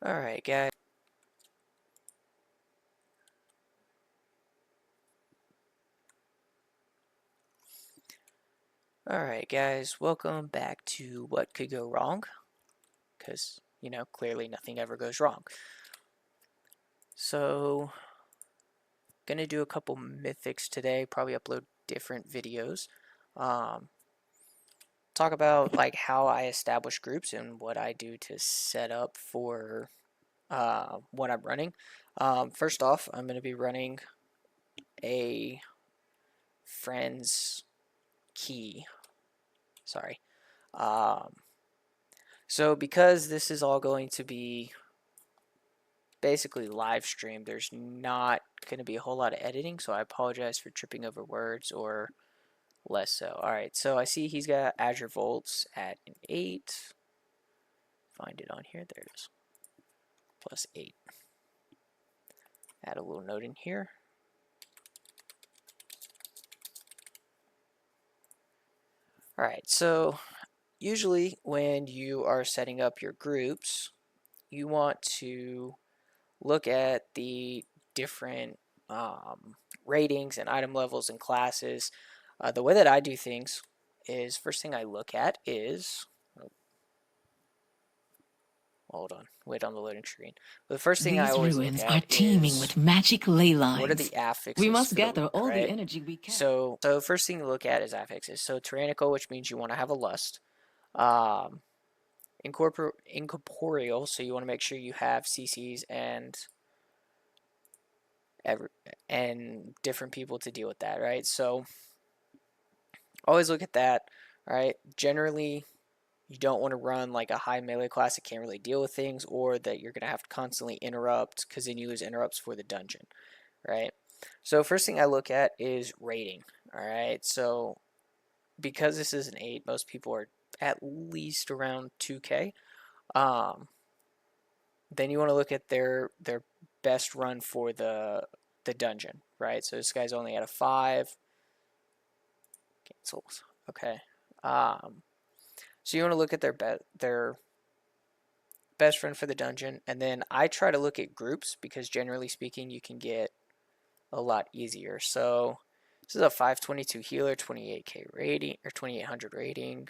Alright, guys. Alright, guys. Welcome back to What Could Go Wrong. Because, clearly nothing ever goes wrong. So, gonna do a couple mythics today. Probably upload different videos. Talk about like how I establish groups and what I do to set up for what I'm running. First off, I'm gonna be running a friend's key. Sorry. So because this is all going to be basically live stream, there's not going to be a whole lot of editing, so I apologize for tripping over words or less so. Alright, so I see he's got Azure Vaults at an 8. Find it on here, there it is. Plus 8. Add a little note in here. Alright, so usually when you are setting up your groups, you want to look at the different ratings and item levels and classes. The way that I do things is, first thing I look at is, hold on, wait on the loading screen. But the first thing I These always look ruins at are teeming is with magic ley what are the lines. affixes We must for the gather week, all the right? energy we can. So first thing you look at is affixes. So tyrannical, which means you want to have a lust. Incorporeal, so you want to make sure you have CCs and different people to deal with that, right? So always look at that, right? Generally, you don't want to run like a high melee class that can't really deal with things, or that you're going to have to constantly interrupt, because then you lose interrupts for the dungeon, right? So first thing I look at is rating, all right? So because this is an 8, most people are at least around 2K. Then you want to look at their best run for the dungeon, right? So this guy's only at a 5. Cancels. Okay. So you want to look at their best run for the dungeon, and then I try to look at groups because generally speaking, you can get a lot easier. So this is a 522 healer, 28k rating or 2800 rating.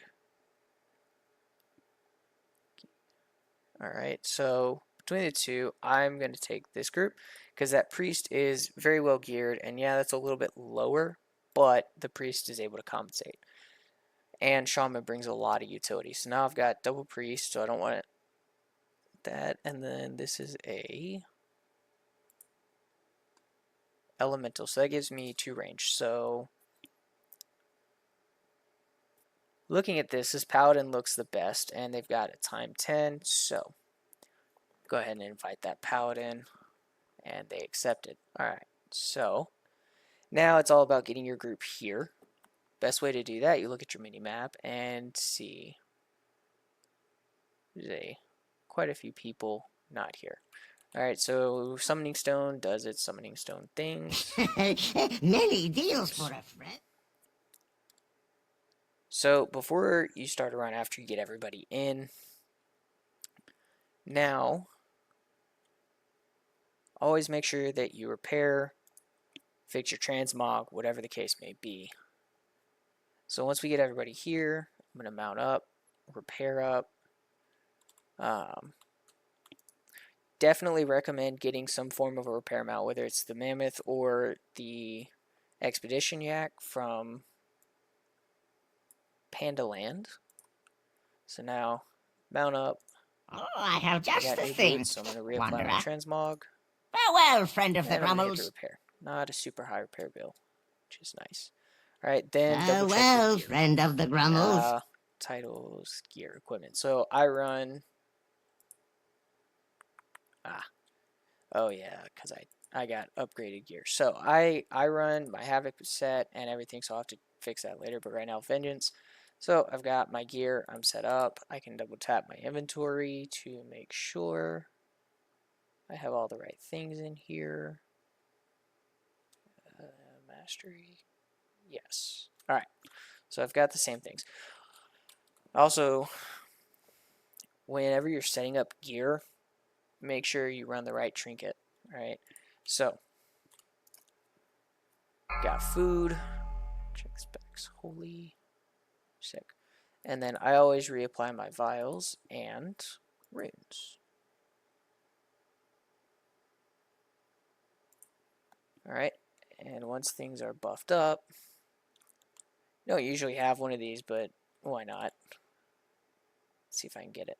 All right, so between the two, I'm going to take this group because that priest is very well geared, and yeah, that's a little bit lower, but the priest is able to compensate. And shaman brings a lot of utility. So now I've got double priest, so I don't want that. And then this is a elemental, so that gives me 2 range. So looking at this paladin looks the best, and they've got a time 10. So go ahead and invite that paladin, and they accept it. All right. So now it's all about getting your group here. Best way to do that, you look at your mini map and see there's quite a few people not here. Alright, so Summoning Stone does its Summoning Stone things. Many deals for a friend. So before you start a run, after you get everybody in, now always make sure that you repair, fix your transmog, whatever the case may be. So once we get everybody here, I'm going to mount up, repair up. Definitely recommend getting some form of a repair mount, whether it's the Mammoth or the Expedition Yak from Panda Land. So now, mount up. Oh, I have I just got the new thing. boots, so I'm going to reapply my Wanderer. transmog. Farewell, friend of the And I'm going to hit the Grummels. repair. Not a super high repair bill, which is nice. Alright, then double check Farewell, your gear. friend of the Grummels. Titles, gear, equipment. So I run... Oh yeah, because I got upgraded gear. So I run my Havoc set and everything, so I'll have to fix that later. But right now, Vengeance. So I've got my gear. I'm set up. I can double tap my inventory to make sure I have all the right things in here. Mastery. Yes. All right. So I've got the same things. Also, whenever you're setting up gear, make sure you run the right trinket. All right, so got food. Check specs. Holy sick. And then I always reapply my vials and runes. All right, and once things are buffed up, you don't usually have one of these, but why not? Let's see if I can get it.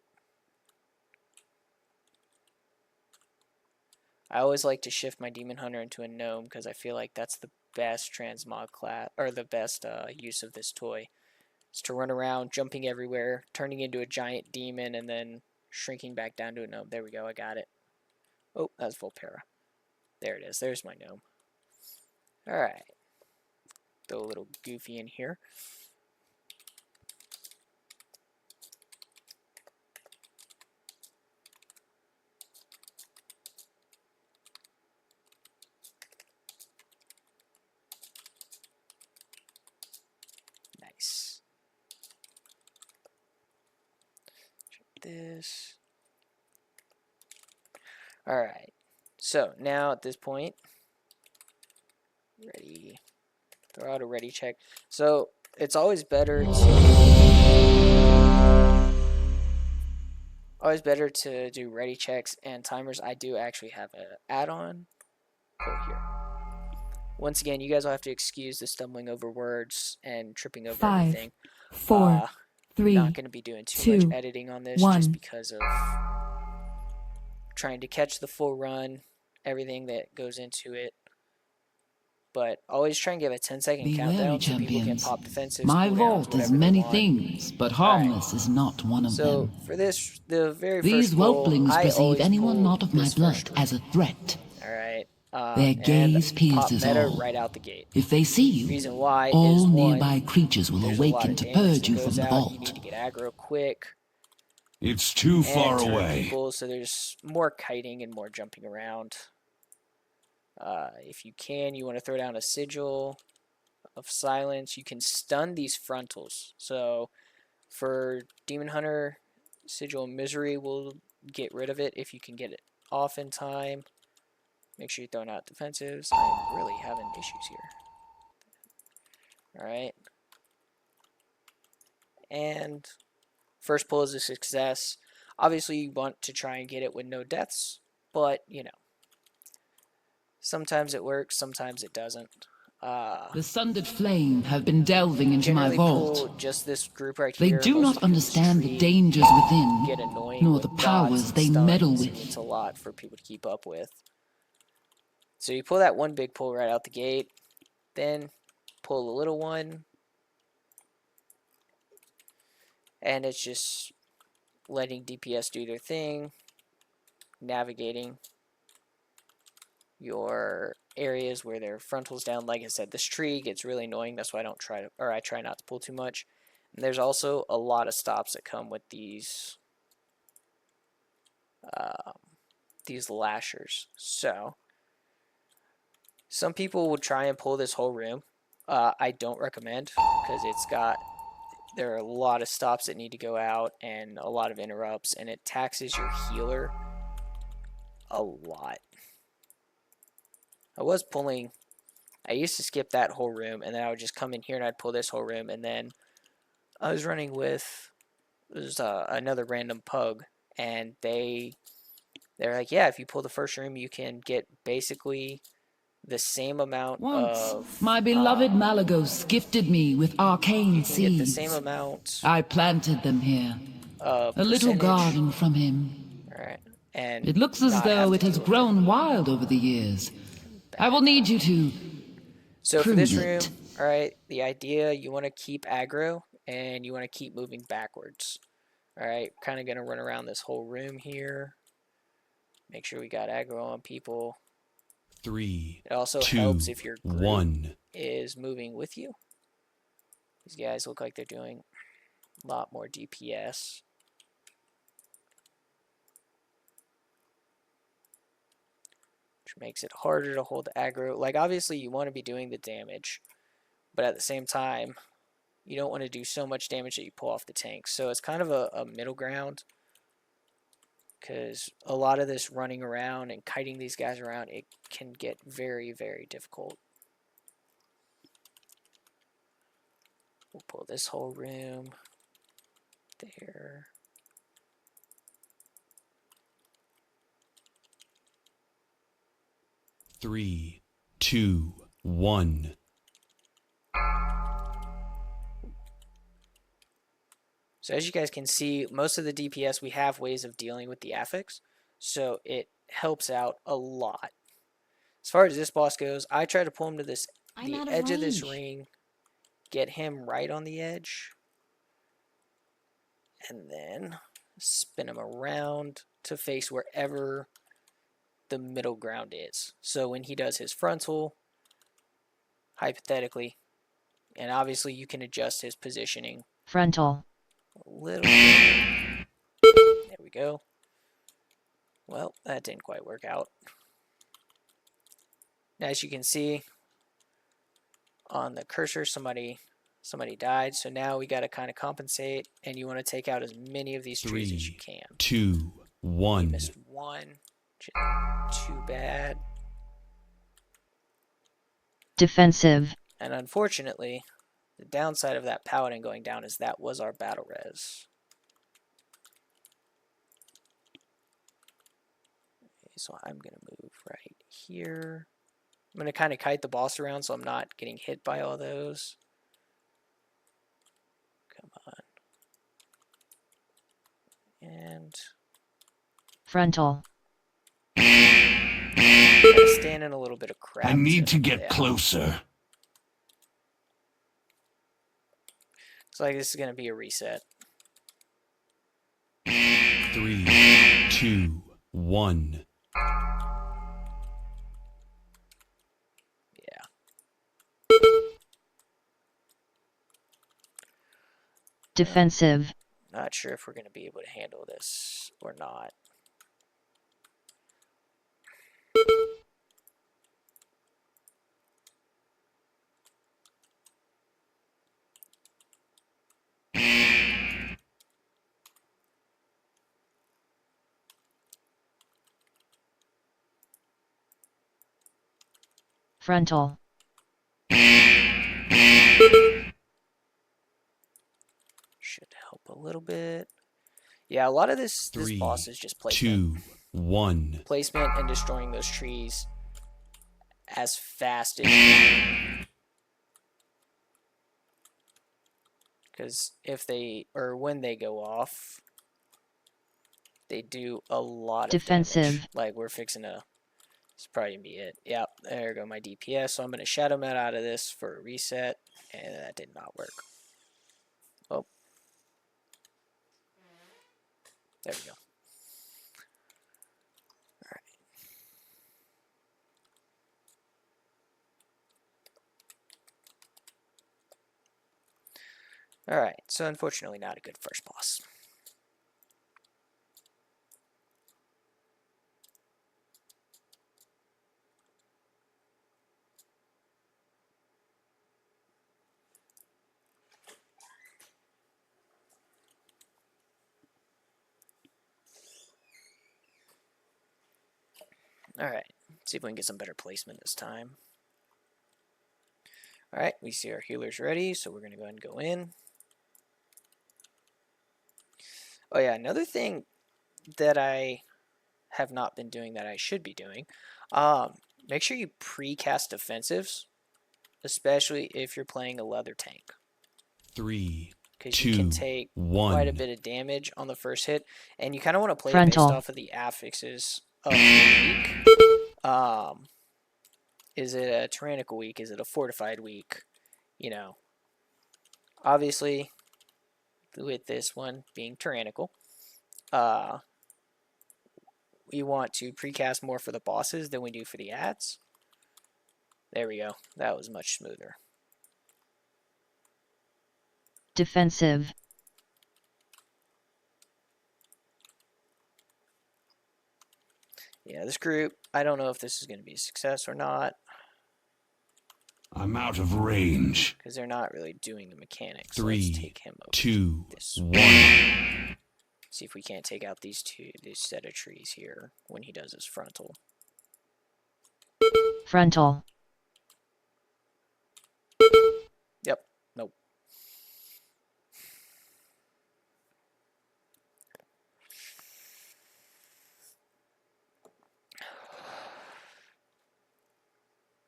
I always like to shift my demon hunter into a gnome because I feel like that's the best transmog class, or the best use of this toy. Is to run around, jumping everywhere, turning into a giant demon, and then shrinking back down to a gnome. There we go, I got it. Oh, that's Volpera. There it is. There's my gnome. Alright. Throw a little Goofy in here. Nice. Check this. Alright. So, now at this point, ready. Throw out a ready check. So, it's always better to do ready checks and timers. I do actually have an add-on code here. Once again, you guys will have to excuse the stumbling over words and tripping over everything. 4, 3, not going to be doing too much editing on this 1. just because of trying to catch the full run, everything that goes into it. But always try and give a 10-second countdown so people can pop defensives. My vault is many things, but harmless is not one of them. So for this, the very These first pull, whelplings I perceive anyone not of my this blood first as a threat. Alright. Their gaze and pierces pop meta all. right out the gate. If they see you, Reason why all is nearby one, creatures will there's a lot awaken of to damage purge that you from goes the out. vault. You need to get aggro quick. It's too far and turn away. people, so there's more kiting and more jumping around. If you can, you want to throw down a sigil of silence. You can stun these frontals. So for Demon Hunter, Sigil of Misery will get rid of it if you can get it off in time. Make sure you're throwing out defensives. I'm really having issues here. Alright. And first pull is a success. Obviously, you want to try and get it with no deaths, but, you know, sometimes it works, sometimes it doesn't. The Sundered Flame have been delving into my Generally vault. pull just this group right They here. do Most not of people's understand the tree dangers within, get annoying nor with the dots powers and they stuns, meddle and with. it's a lot for people to keep up with. So you pull that one big pull right out the gate, then pull a little one, and it's just letting DPS do their thing, navigating your areas where their frontal's down. Like I said, this tree gets really annoying. That's why I try not to pull too much. And there's also a lot of stops that come with these lashers. So some people will try and pull this whole room. I don't recommend, because there are a lot of stops that need to go out and a lot of interrupts, and it taxes your healer a lot. I used to skip that whole room, and then I would just come in here and I'd pull this whole room, and then I was running with another random pug, and they're like, yeah, if you pull the first room, you can get basically the same amount Once, of my beloved Malagos gifted me with arcane get the seeds. same amount I planted them here. of A little percentage. garden from him. Alright. And It looks as not have though to it has deal with grown wild over the years. I will need you to So for prune this it. room, alright, the idea, you want to keep aggro, and you want to keep moving backwards. Alright, kind of going to run around this whole room here. Make sure we got aggro on people. 3, It also 2, helps if your group 1. is moving with you. These guys look like they're doing a lot more DPS. Which makes it harder to hold aggro. Like, obviously you want to be doing the damage, but at the same time, you don't want to do so much damage that you pull off the tank. So it's kind of a middle ground. because a lot of this running around and kiting these guys around, it can get very, very difficult. We'll pull this whole room there. Three, two, one. So as you guys can see, most of the DPS, we have ways of dealing with the affix, so it helps out a lot. As far as this boss goes, I try to pull him to the edge of this ring, get him right on the edge, and then spin him around to face wherever the middle ground is. So when he does his frontal, hypothetically, and obviously you can adjust his positioning Frontal. a little bit. There we go. Well, that didn't quite work out. As you can see on the cursor, somebody died. So now we got to kind of compensate, and you want to take out as many of these trees as you can. 2, 1. You missed one. Too bad. Defensive. And unfortunately, the downside of that paladin going down is that was our battle res. Okay, so I'm going to move right here. I'm going to kind of kite the boss around so I'm not getting hit by all those. Come on. And Frontal. gotta stand in a little bit of crap. I need to get closer. It's like this is going to be a reset. 3, 2, 1. Yeah. Defensive. Not sure if we're going to be able to handle this or not. Frontal. Should help a little bit. Yeah, a lot of this boss is just placement. 2, 1. Placement and destroying those trees as fast as you can. Because if they, or when they go off, they do a lot of defensive damage. Like we're fixing to, it's probably going to be it. Yep, there go my DPS. So I'm going to Shadow Melt out of this for a reset. And that did not work. Oh. There we go. Alright, so unfortunately not a good first boss. Alright, see if we can get some better placement this time. Alright, we see our healers ready, so we're going to go ahead and go in. Oh yeah, another thing that I have not been doing that I should be doing, make sure you pre-cast defensives, especially if you're playing a leather tank. 3, because you can take quite a bit of damage on the first hit, and you kind of want to play it based off of the affixes of the week. Is it a tyrannical week? Is it a fortified week? You know, obviously, with this one being tyrannical, we want to precast more for the bosses than we do for the ads. There we go. That was much smoother. Defensive. Yeah, this group, I don't know if this is going to be a success or not. I'm out of range. Because they're not really doing the mechanics. 3, Let's take him over 2, this 1. See if we can't take out this set of trees here when he does his frontal. Frontal. Yep. Nope.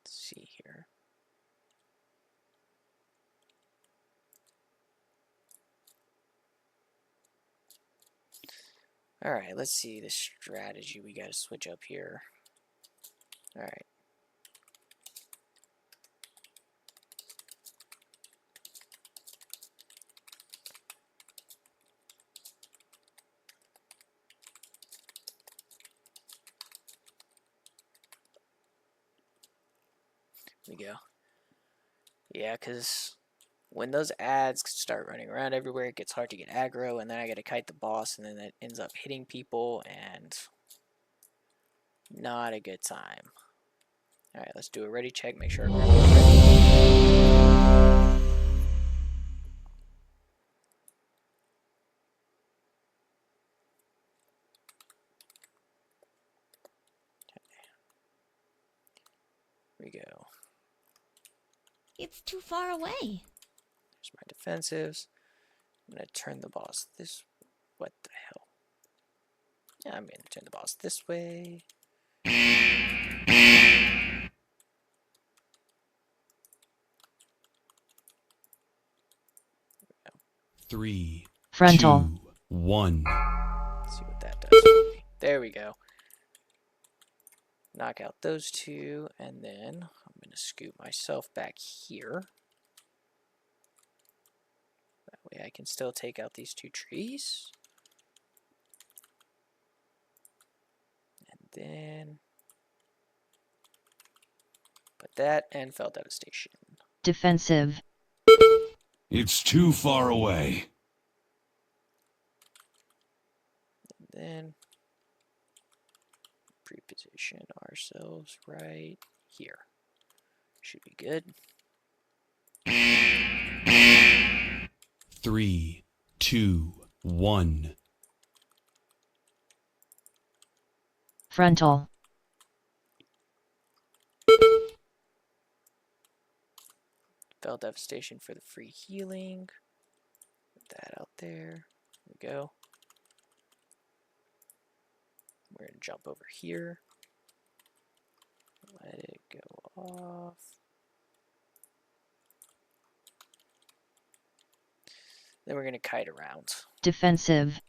Let's see here. All right, let's see the strategy we got to switch up here. All right. There we go. Yeah, because when those ads start running around everywhere, it gets hard to get aggro, and then I got to kite the boss, and then that ends up hitting people, and not a good time. All right, let's do a ready check, make sure our grandma's ready. Here we go. It's too far away. There's my defensives. I'm going to turn the boss this... What the hell? Yeah, I'm going to turn the boss this way. 3, Frontal. 2, 1. Let's see what that does for me. There we go. Knock out those two, and then I'm going to scoot myself back here. That way I can still take out these two trees. And then put that and fell devastation. Defensive. It's too far away. And then pre-position ourselves right here. Should be good. 3, 2, 1. Frontal. Fell devastation for the free healing. Put that out there. There we go. We're going to jump over here. Let it go off. Then we're going to kite around. Defensive.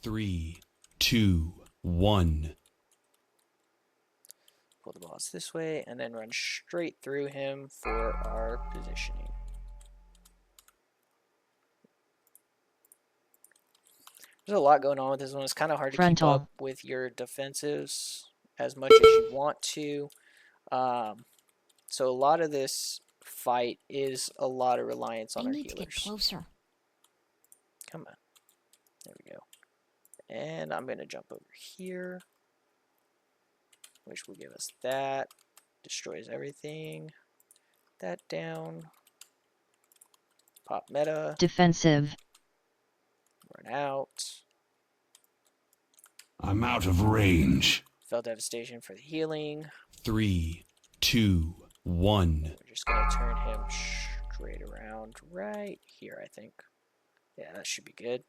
Three, 2, 1. Pull the boss this way and then run straight through him for our positioning. There's a lot going on with this one. It's kind of hard to keep up with your defensives as much as you want to. So a lot of this fight is a lot of reliance on our healers. I need to get closer. Come on. There we go. And I'm going to jump over here, which will give us that. Destroys everything. That down. Pop meta. Defensive. Run out. I'm out of range. Fell devastation for the healing. 3, 2, 1. We're just going to turn him straight around right here, I think. Yeah, that should be good.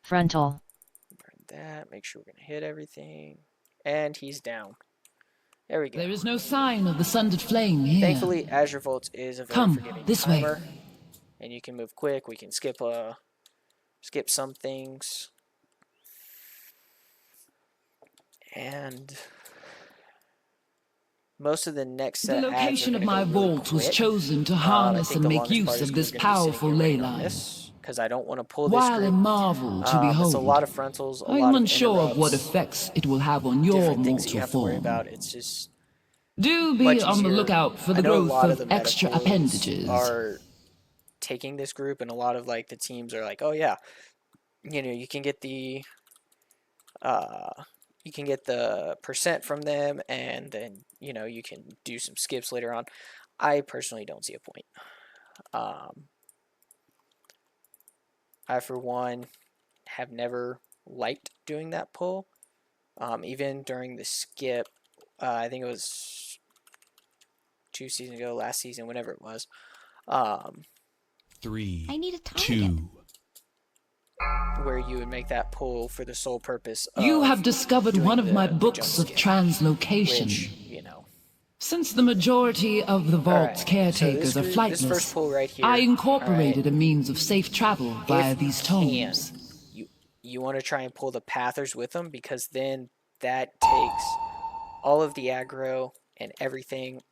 Frontal. Burn that. Make sure we're going to hit everything. And he's down. There we go. There is no sign of the sundered flame here. Thankfully, Azure Vaults is a very forgiving this timer. way. And you can move quick. We can skip some things. And most of the next set The location of my vault was chosen to harness and make use of this powerful ley line. Because I don't want to pull this While group. a marvel to behold, it's a lot of frontals, a I'm lot of unsure of what interrupts, effects it will have on your different things that you mortal have to worry form. about. It's just Do be much on the easier. lookout for the I know a growth lot of the extra medicals appendages. Are taking this group, and a lot of like the teams are like, oh yeah, you know, you can get the you can get the percent from them, and then you can do some skips later on. I personally don't see a point. I for one have never liked doing that pull. Even during the skip, I think it was 2 seasons ago, last season, whenever it was. Three, I need a target. 2. Where you would make that pull for the sole purpose of You have discovered doing one of my the books jump of skip, translocation. which, Since the majority of the Vault's Alright, caretakers so are this first flightless, pull right here, I incorporated alright, a means of safe travel via if these you can, tomes. you want to try and pull the Pathers with them, because then that takes all of the aggro and everything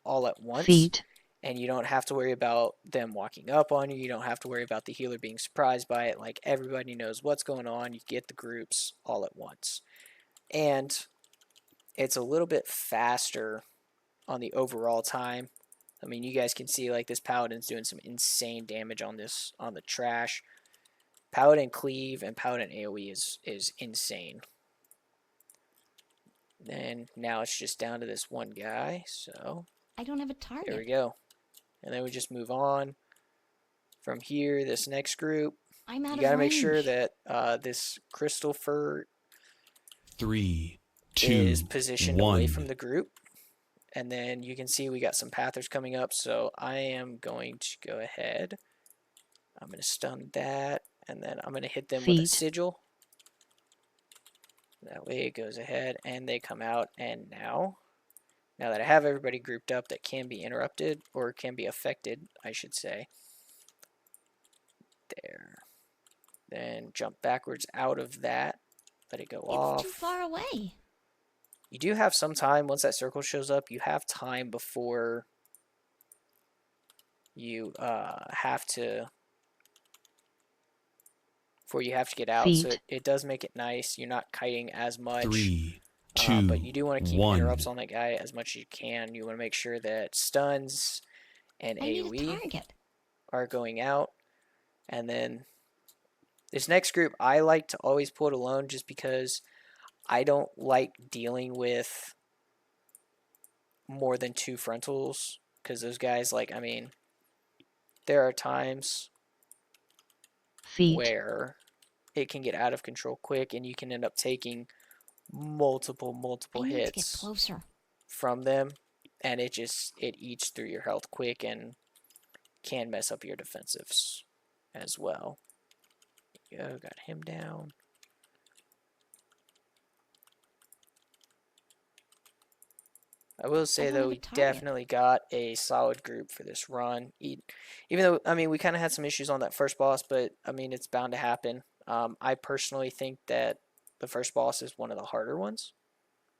all at once. Feet. And you don't have to worry about them walking up on you. You don't have to worry about the healer being surprised by it. Like, everybody knows what's going on. You get the groups all at once. And it's a little bit faster on the overall time. I mean, you guys can see, like, this Paladin's doing some insane damage on the trash. Paladin cleave and Paladin AoE is insane. And now it's just down to this one guy. So I don't have a target. there we go. And then we just move on from here. This next group, I'm out you of got to make range. sure that this crystal fur 3, 2, is positioned away 1. from the group. And then you can see we got some Pathers coming up. So I am going to go ahead. I'm going to stun that. And then I'm going to hit them with a Feet. sigil. That way it goes ahead and they come out. And now that I have everybody grouped up that can be interrupted, or can be affected, I should say. There. Then jump backwards out of that. Let it go off. It's too far away. You do have some time, once that circle shows up, you have time before you have to get out. Feet. So it does make it nice. You're not kiting as much. 3, 2, But you do want to keep 1. interrupts on that guy as much as you can. You want to make sure that stuns and I need a AoE target. are going out. And then this next group, I like to always pull it alone, just because I don't like dealing with more than 2 frontals. Because those guys, like, I mean, there are times Feet. where it can get out of control quick, and you can end up taking multiple I need to get hits closer. from them, and it eats through your health quick and can mess up your defensives as well. There you go, got him down. I will say, don't though, have a we target. definitely got a solid group for this run. Even though, I mean, we kind of had some issues on that first boss, but, I mean, it's bound to happen. I personally think that the first boss is one of the harder ones,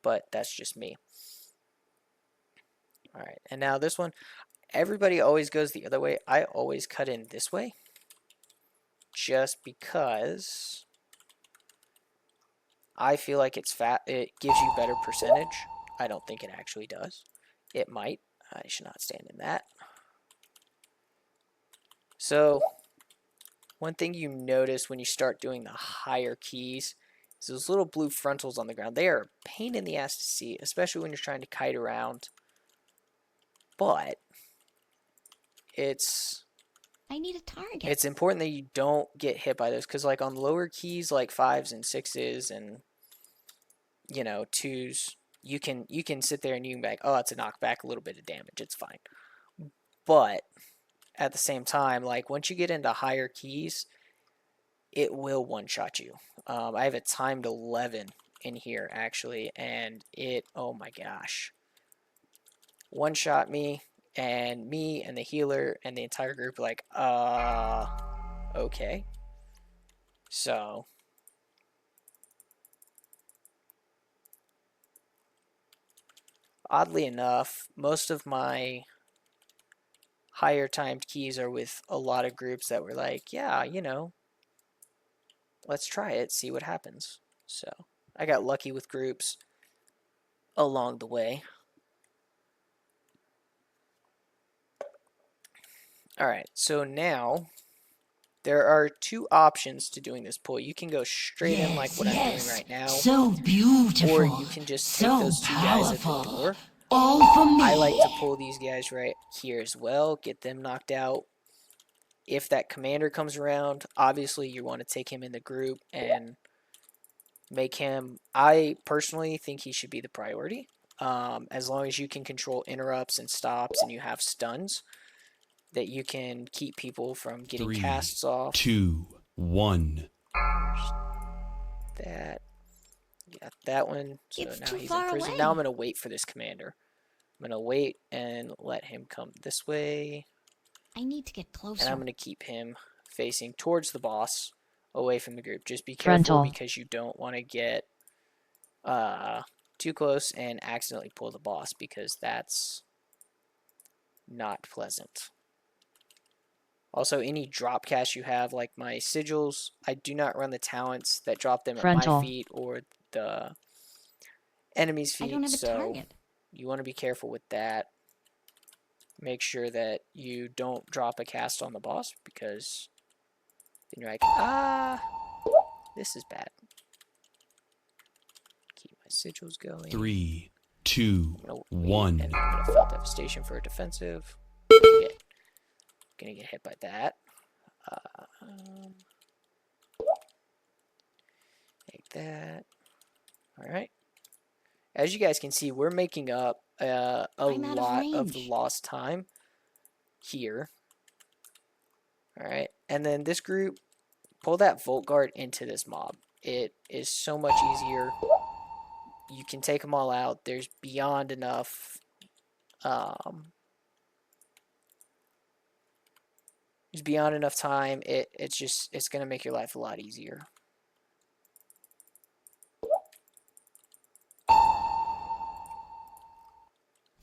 but that's just me. Alright, and now this one, everybody always goes the other way. I always cut in this way, just because I feel like it gives you better percentage. I don't think it actually does. It might. I should not stand in that. So, one thing you notice when you start doing the higher keys is those little blue frontals on the ground. They are a pain in the ass to see, especially when you're trying to kite around. But I need a target. it's important that you don't get hit by those, because, like, on lower keys like 5s and 6s and 2s, you can sit there and you can be like, oh, it's a knockback, a little bit of damage, it's fine. But at the same time, like, once you get into higher keys, it will one-shot you. I have a timed 11 in here, actually, and oh my gosh, one-shot me and the healer and the entire group, like, okay. So oddly enough, most of my higher timed keys are with a lot of groups that were like, yeah, let's try it, see what happens. So I got lucky with groups along the way. Alright, so now there are two options to doing this pull. You can go straight in like what I'm doing right now, So beautiful. or you can just take so those two guys at the powerful. door. All for me. I like to pull these guys right here as well, get them knocked out. If that commander comes around, obviously you want to take him in the group and make him, I personally think he should be the priority. As long as you can control interrupts and stops and you have stuns, that you can keep people from getting 3, casts off. 2, 1. That. Got that one. So It's now too he's in far prison. away. Now I'm going to wait for this commander. I'm going to wait and let him come this way. I need to get closer. And I'm going to keep him facing towards the boss, away from the group. Just be careful Frontal. because you don't want to get too close and accidentally pull the boss, because that's not pleasant. Also, any drop casts you have, like my sigils, I do not run the talents that drop them at Frontal. my feet or the enemy's feet. I don't have a so target. you want to be careful with that. Make sure that you don't drop a cast on the boss, because then you're like, this is bad. Keep my sigils going. 3, 2, I'm gonna wait, 1. and I'm gonna fill devastation for a defensive. Gonna get hit by that. Take that. All right. As you guys can see, we're making up a I'm out of lot of range. lost time here. All right, and then this group, pull that Vault Guard into this mob. It is so much easier. You can take them all out. There's beyond enough. There's beyond enough time. It's gonna make your life a lot easier.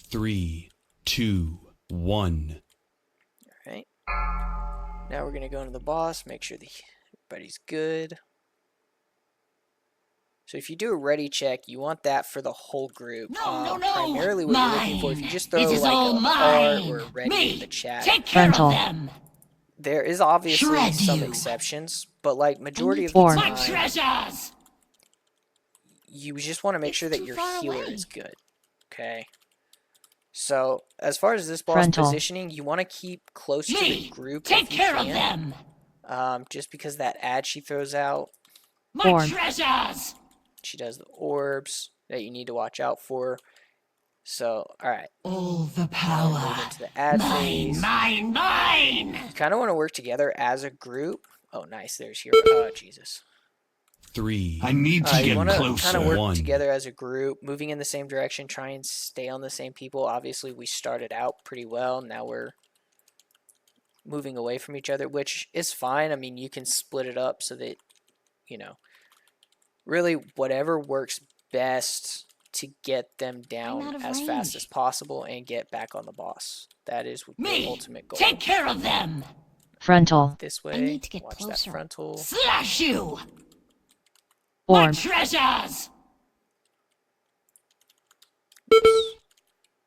Three, 2, 1. All right. Now we're gonna go into the boss. Make sure everybody's good. So if you do a ready check, you want that for the whole group. No. Primarily what you're looking for, if you just throw It is like all a R mine. or a ready Me. in the chat, Take care Frontal. of them. there is obviously Shred some you. exceptions, but like majority of the Born. My time, treasures. you just want to make It's sure that too your far healer away. is good. Okay. So as far as this boss Frontal. positioning, you want to keep close to the Me. group Take if you care of can. them. Just because that ad she throws out, My Born. treasures. she does the orbs that you need to watch out for. So, alright. All the Move power. into the ad phase. Mine. You kind of want to work together as a group. Oh, nice. There's hero. Oh, Jesus. 3, I need to You get want to closer. kind of work 1. together as a group, moving in the same direction, try and stay on the same people. Obviously, we started out pretty well. Now we're moving away from each other, which is fine. I mean, you can split it up so that, you know, really whatever works best to get them out down of as fast range. as possible and get back on the boss. That is the Me. ultimate goal. Take care of them. Frontal. This way, need to get watch closer. that frontal. Slash you. My Born. treasures.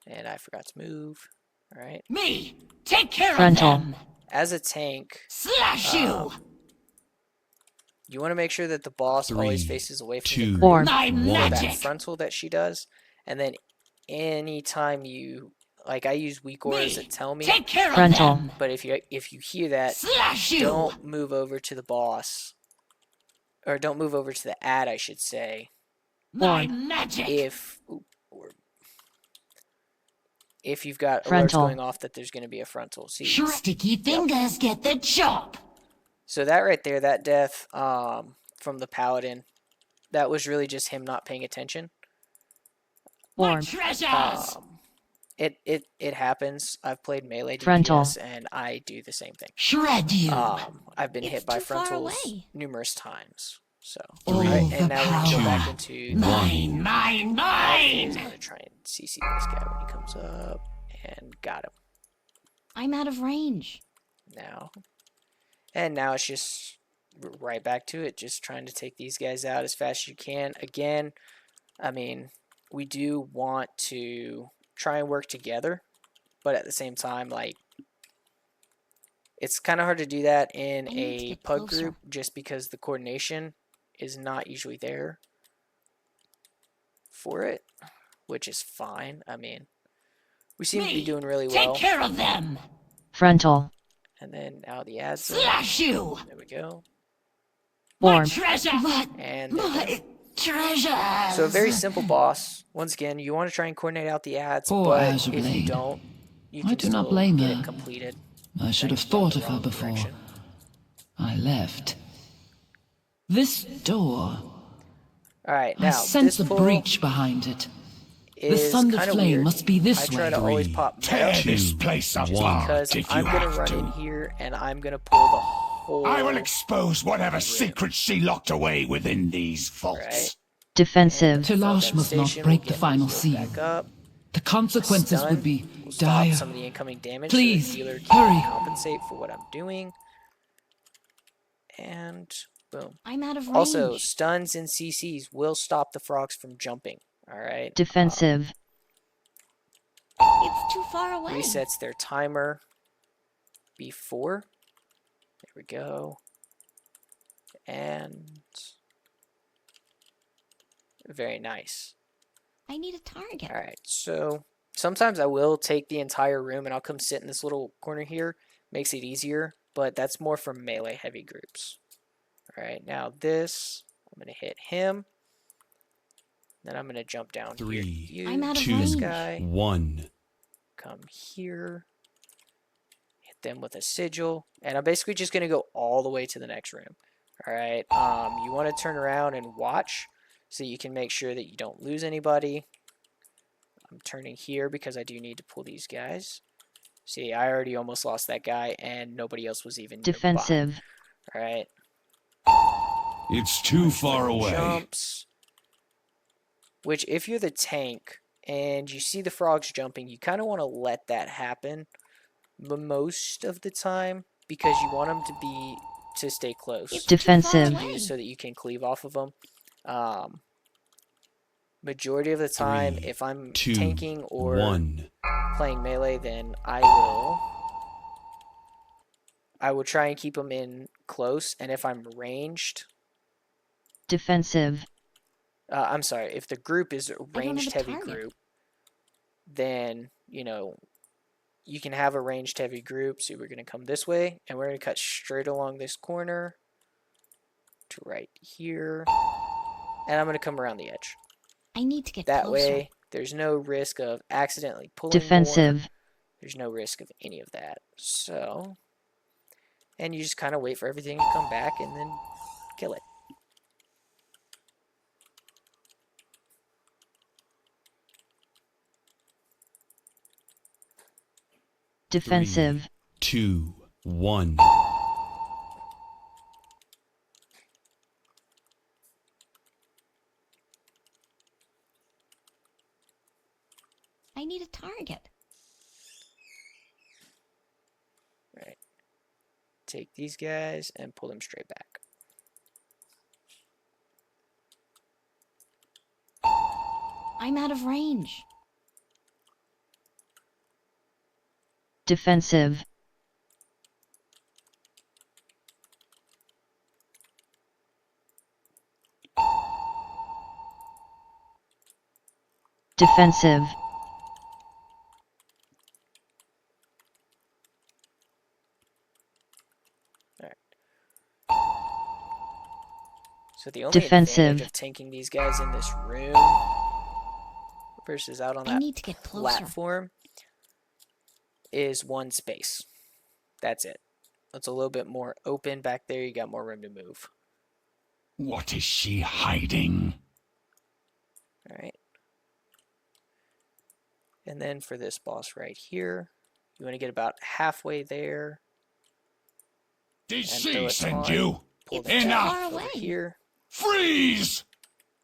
And I forgot to move. All right. Me. Take care Frontal. of them. As a tank, Slash you. you want to make sure that the boss 3, always faces away from the 2, group. Born. My For that magic. frontal that she does, and then anytime you, like I use weak auras Me. that tell me, Take care of Frontal. them. but if you hear that, Slash you. don't move over to the boss, or don't move over to the ad, I should say. My magic. If you've got alerts Frontal. going off that there's going to be a frontal. See, Sticky fingers get the job. so that right there, that death from the paladin, that was really just him not paying attention. My Born. treasures. It happens. I've played melee Frontal. DPS and I do the same thing. Shred you. I've been It's hit by too far frontals away. numerous times. So, All alright, the and now we're gonna go back power. into Mine. I'm Mine. gonna try and CC this guy when he comes up, and got him I'm out of range. now. And now it's just right back to it, just trying to take these guys out as fast as you can. Again, I mean, we do want to try and work together, but at the same time, like, It's kind of hard to do that in I need to a get pug closer. group just because the coordination is not usually there for it, which is fine. I mean, we seem to be doing really Take well. care of them. Frontal. And then now the ad zone. Slash you. There we go. My Form. treasure. And there we go. My treasure. So a very simple boss. Once again, you want to try and coordinate out the ads, Poor but Azure if you Blade. don't, you I can do not still blame get her. it completed. I should have Thanks to going thought the of her wrong before direction. I left. This door. All right, I now sense this a pull breach behind it. The is thunder kind of flame weird. must be this I try way. to always 3, pop Tear meta this Two, place one. apart because if I'm you gonna have run to. in here and I'm gonna pull the whole. I will expose whatever secrets she locked away within these vaults. Right. Defensive. Telash must not Devastation will break the get final healed seal. back up. The consequences Stun would be will stop dire. some of the incoming damage Please, so the healer can hurry. compensate for what I'm doing. And boom. I'm out of range. Also, stuns and CCs will stop the frogs from jumping. All right. Defensive. It's too far away. Resets their timer before. There we go. And very nice. I need a target. All right. So sometimes I will take the entire room and I'll come sit in this little corner here. Makes it easier, but that's more for melee heavy groups. All right. Now this, I'm going to hit him. Then I'm going to jump down here. 3, You, I'm out of 2, this range. guy. 1. Come here. Hit them with a sigil. And I'm basically just going to go all the way to the next room. All right. You want to turn around and watch so you can make sure that you don't lose anybody. I'm turning here because I do need to pull these guys. See, I already almost lost that guy and nobody else was even nearby. Defensive. All right. It's too far away. Jumps. Which, if you're the tank and you see the frogs jumping, you kind of want to let that happen most of the time because you want them to stay close. It's too far Defensive. away. So that you can cleave off of them. Majority of the time, 3, if I'm 2, tanking or 1. playing melee, then I will try and keep them in close. And if I'm ranged, Defensive. I'm sorry, if the group is a have a ranged heavy target. group, then, you know, you can have a ranged heavy group. So we're going to come this way, and we're going to cut straight along this corner to right here. And I'm going to come around the edge. I need to get That closer. way, there's no risk of accidentally pulling more. Defensive. There's no risk of any of that. So, and you just kind of wait for everything to come back and then kill it. Defensive. 2, 1. I need a target. Right. Take these guys and pull them straight back. I'm out of range. Defensive. Defensive. So the only Defensive. advantage of tanking these guys in this room versus out on I that need to get closer. platform is one space. That's it. It's a little bit more open back there. You got more room to move. What is she hiding? All right. And then for this boss right here, you want to get about halfway there. Did And she throw a send taunt. you? Pull the It's too Enough. far over away. here. Freeze!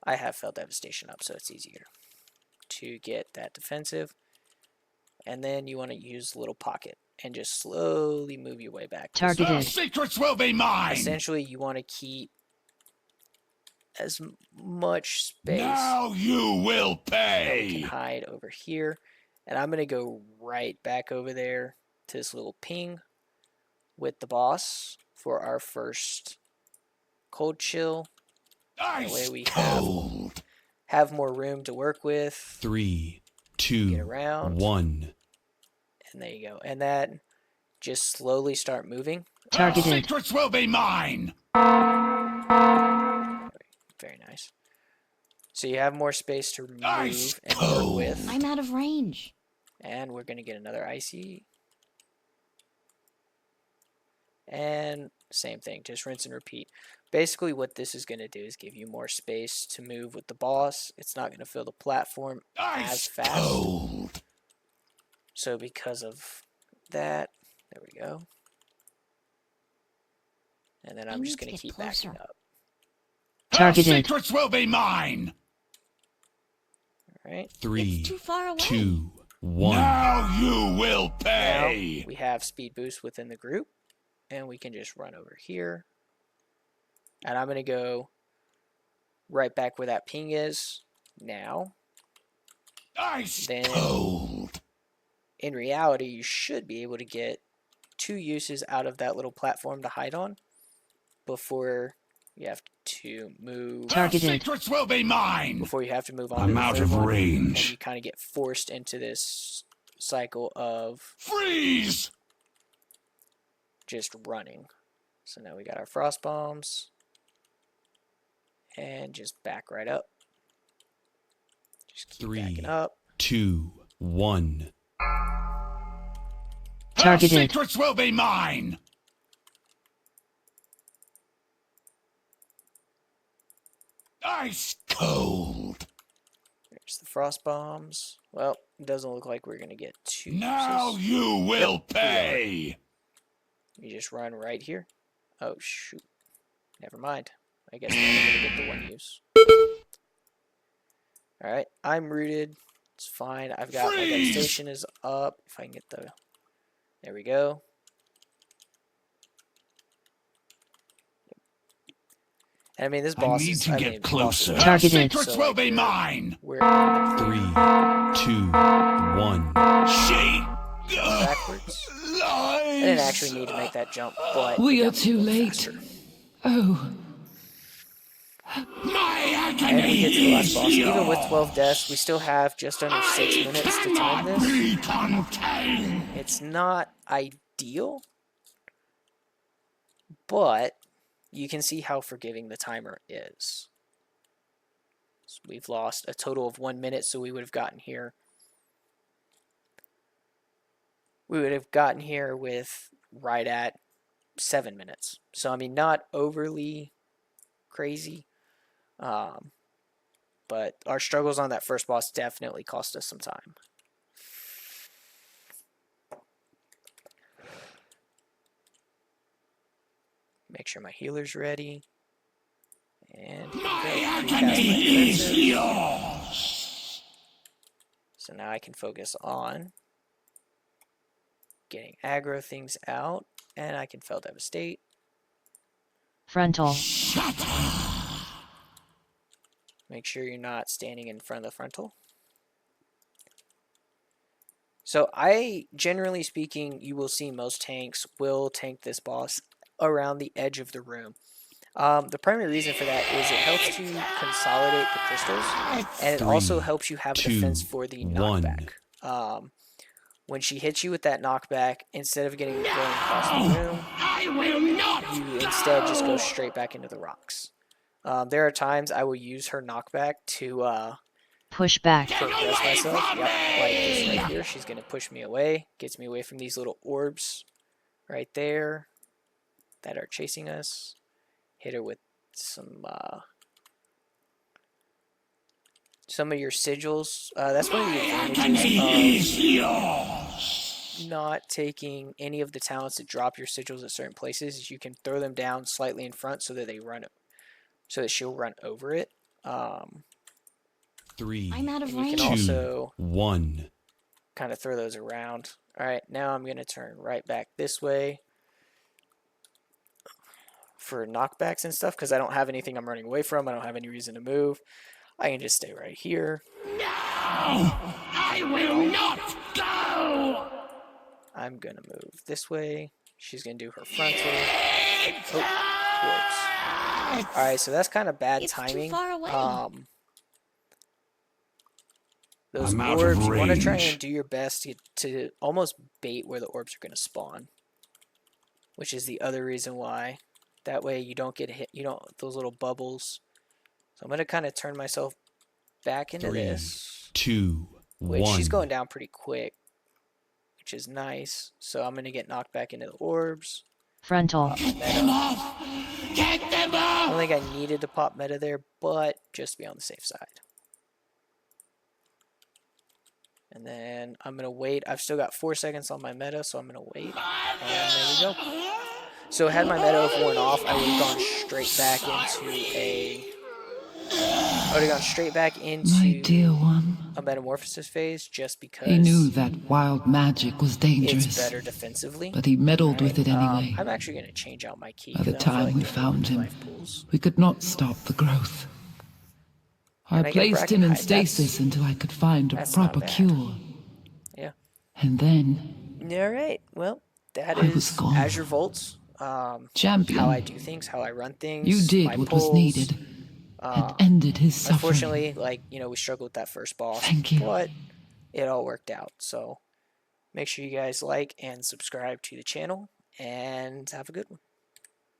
I have Fell Devastation up, so it's easier to get that defensive. And then you want to use Little Pocket and just slowly move your way back. this way. Targeted. The secrets will be mine! Essentially, you want to keep as much space Now you will that we can pay! hide over here. And I'm going to go right back over there to this little ping with the boss for our first cold chill. That way Ice we cold. have more room to work with. 3, Get 2, around. 1. And there you go. And then just slowly start moving. Targeted. Secrets will be mine. Very nice. So you have more space to move Ice and work cold. with. I'm out of range. And we're going to get another icy. And same thing, just rinse and repeat. Basically what this is going to do is give you more space to move with the boss. It's not going to fill the platform as Ice fast. cold. So because of that, there we go. And then I'm just going to keep backing up. Targeted. Secrets will be mine. All right. 3, It's too far away. 2, 1. Now you will Now pay. we have speed boost within the group. And we can just run over here. And I'm going to go right back where that ping is now. Ice Then, cold. in reality, you should be able to get 2 uses out of that little platform to hide on before you have to move. Targeted. Secrets will be mine. Before you have to move on. I'm to the out third of one, range. And you kind of get forced into this cycle of Freeze. just running. So now we got our frost bombs. And just back right up. Just keep 3, backing up. 2, 1. Targeted. Secrets will be mine. Ice cold. There's the frost bombs. Well, it doesn't look like we're gonna get 2 Now uses. you will pay. You just run right here. Oh shoot. Never mind. I guess we're only gonna get the 1 use. Alright, I'm rooted. It's fine. I've got my Freeze! devastation is up. If I can get the... There we go. And I mean, this boss need is... to I get mean, boss closer. is Targeted. Secrets so, will like, be mine. We're 3, 2, 1. She backwards. lies. I didn't actually need to make that jump, but We it are got me too a little late. faster. Oh, My And we get to the last agony boss. is Even with yours. 12 deaths, we still have just under 6 minutes to time this. Be contained. It's not ideal, but you can see how forgiving the timer is. So we've lost a total of 1 minute, so we would have gotten here. We would have gotten here with right at 7 minutes. So I mean, not overly crazy. But our struggles on that first boss definitely cost us some time. Make sure my healer's ready. And My recast my agony is defensive. yours. So now I can focus on getting aggro things out. And I can Fell Devastate. Frontal. Make sure you're not standing in front of the frontal. So generally speaking, you will see most tanks will tank this boss around the edge of the room. The primary reason for that is it helps to consolidate the crystals, and it also helps you have a defense for the knockback. When she hits you with that knockback, instead of getting thrown across the room, I will not. you instead just go straight back into the rocks. There are times I will use her knockback to Push back. progress myself. Yep, like this right here. She's going to push me away. Gets me away from these little orbs right there that are chasing us. Hit her with some of your sigils. That's one of the advantages of not taking any of the talents that drop your sigils at certain places. Is you can throw them down slightly in front so that they run, so that she'll run over it. 3, I'm out of And you range. can 2, also 1. kind of throw those around. Alright, now I'm going to turn right back this way for knockbacks and stuff, because I don't have anything I'm running away from. I don't have any reason to move. I can just stay right here. No, I will not go. I'm going to move this way. She's going to do her frontal. Oh, whoops. Alright, so that's kind of bad It's timing. too far away. Those I'm out of orbs, you want to try range. and do your best to almost bait where the orbs are going to spawn. Which is the other reason why. That way you don't get hit, you don't, those little bubbles. So I'm going to kind of turn myself back into 3, this. 2, Which she's 1. going down pretty quick. Which is nice. So I'm going to get knocked back into the orbs. Frontal. Meta. Get them I off! don't think I needed to pop meta there, but just to be on the safe side. And then I'm going to wait. I've still got 4 seconds on my meta, so I'm going to wait. And there we go. So had my meta have worn off, I would have gone straight back into a... I would have gone straight back My dear into one. a metamorphosis phase just He knew because that wild magic was it's dangerous, better defensively. but he meddled with Alright, it anyway. I'm actually going to change out my key. By the 'cause I don't feel time like we getting found into him, life pools. we could not stop the growth. I And I get placed bracket him in height. stasis until I could find a that's not proper bad. cure. Yeah. And then Alright, well, that I was is gone. Azure Vaults. Champion, How I do things, how I run things. you did my what pulls. was needed and ended his suffering. Unfortunately, like, you know, we struggled with that first boss. Thank you. But it all worked out. So make sure you guys like and subscribe to the channel and have a good one.